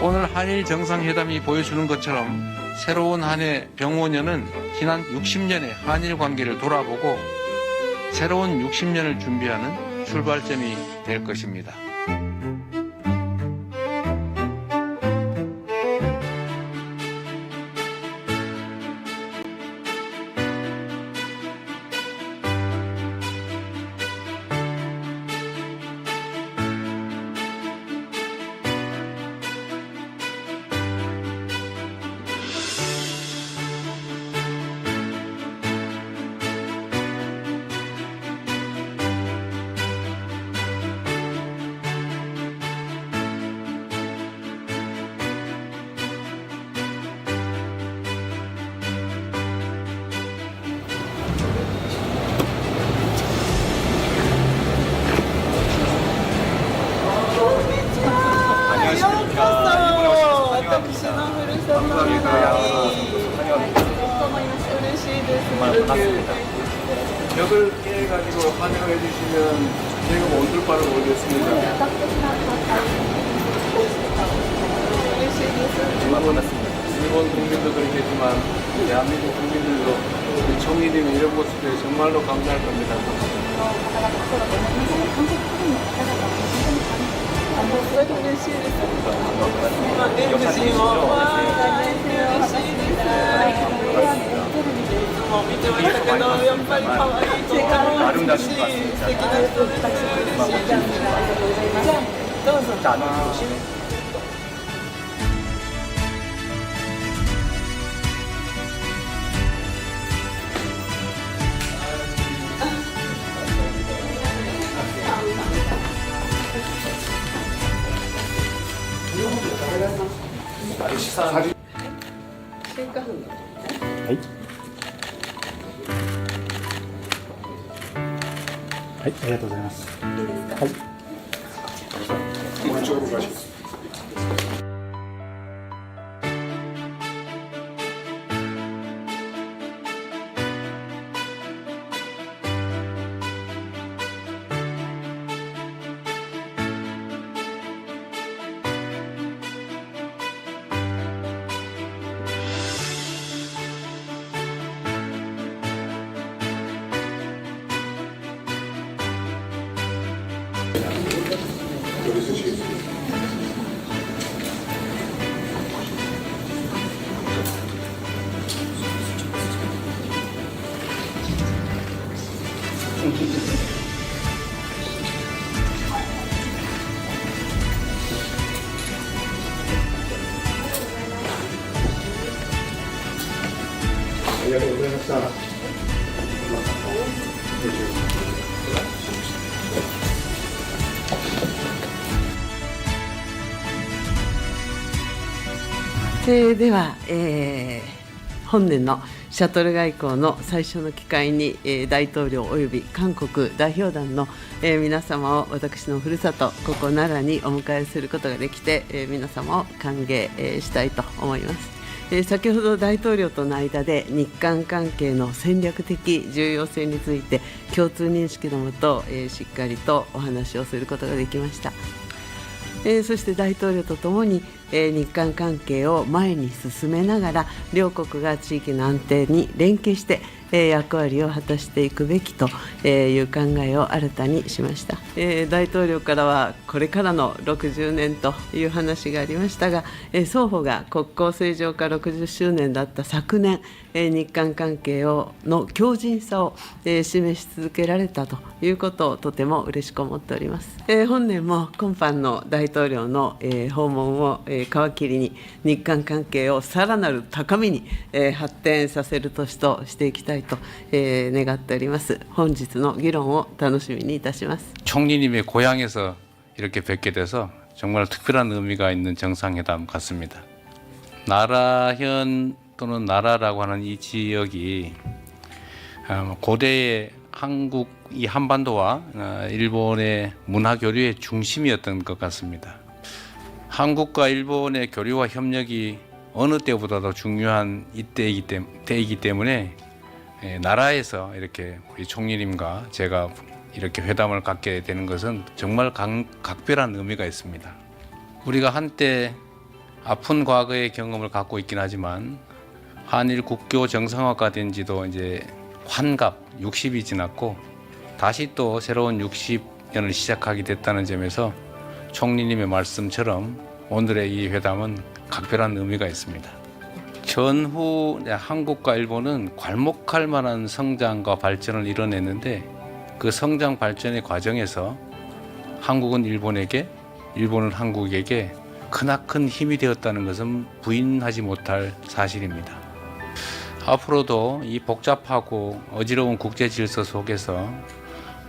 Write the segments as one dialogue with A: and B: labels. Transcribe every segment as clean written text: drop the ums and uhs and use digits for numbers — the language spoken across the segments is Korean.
A: 오늘 한일 정상회담이 보여주는 것처럼 새로운 한해 병5년은 지난 60년의 한일 관계를 돌아보고 새로운 60년을 준비하는 출발점이 될 것입니다.
B: 벽을 깨가지고 환영해 주시면 저희가 온돌바를 올렸습니다. 일본 국민도 그렇겠지만 대한민국 국민들도 우리 총리님이 이런 모습에 정말로 감사할 겁니다. 사진.
C: はい、ありがとうございます。はい。
B: 오른쪽으로 가시죠. 여기서 지금 안녕하세요.
D: では、本年のシャトル外交の最初の機会に、大統領および韓国代表団の、皆様を私のふるさとここ奈良にお迎えすることができて、皆様を歓迎、したいと思います。先ほど大統領との間で日韓関係の戦略的重要性について共通認識のもと、しっかりとお話をすることができました。そして大統領とともに、日韓関係を前に進めながら両国が地域の安定に連携して役割を果たしていくべきという考えを新たにしました。大統領からはこれからの60年という話がありましたが、双方が国交正常化60周年だった昨年、日韓関係の強靭さを示し続けられたということをとても嬉しく思っております。本年も今般の大統領の訪問を皮切りに日韓関係をさらなる高みに発展させる年としていきたいと願っております。本日の議論を楽しみにいたします。
A: 총리님의 고향에서 이렇게 뵙게 돼서 정말 특별한 의미가 있는 정상회담 같습니다. 나라현 또는 나라라고 하는 이 지역이 고대의 한국 이 한반도와 일본의 문화 교류의 중심이었던 것 같습니다. 한국과 일본의 교류와 협력이 어느 때보다도 중요한 때이기 때문에 나라에서 이렇게 우리 총리님과 제가 이렇게 회담을 갖게 되는 것은 정말 각별한 의미가 있습니다. 우리가 한때 아픈 과거의 경험을 갖고 있긴 하지만 한일 국교 정상화가 된 지도 이제 환갑 60이 지났고 다시 또 새로운 60년을 시작하게 됐다는 점에서 총리님의 말씀처럼 오늘의 이 회담은 각별한 의미가 있습니다. 전후 한국과 일본은 괄목할 만한 성장과 발전을 이뤄냈는데 그 성장 발전의 과정에서 한국은 일본에게, 일본은 한국에게 크나큰 힘이 되었다는 것은 부인하지 못할 사실입니다. 앞으로도 이 복잡하고 어지러운 국제 질서 속에서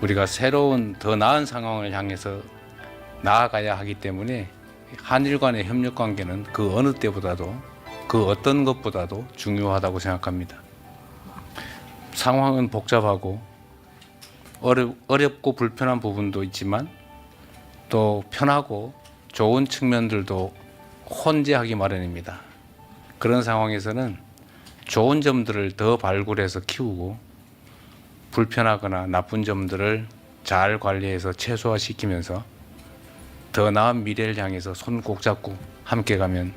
A: 우리가 새로운 더 나은 상황을 향해서 나아가야 하기 때문에 한일 간의 협력 관계는 그 어느 때보다도 그 어떤 것보다도 중요하다고 생각합니다. 상황은 복잡하고 어렵고 불편한 부분도 있지만 또 편하고 좋은 측면들도 혼재하기 마련입니다. 그런 상황에서는 좋은 점들을 더 발굴해서 키우고 불편하거나 나쁜 점들을 잘 관리해서 최소화시키면서 더 나은 미래를 향해서 손 꼭 잡고 함께 가면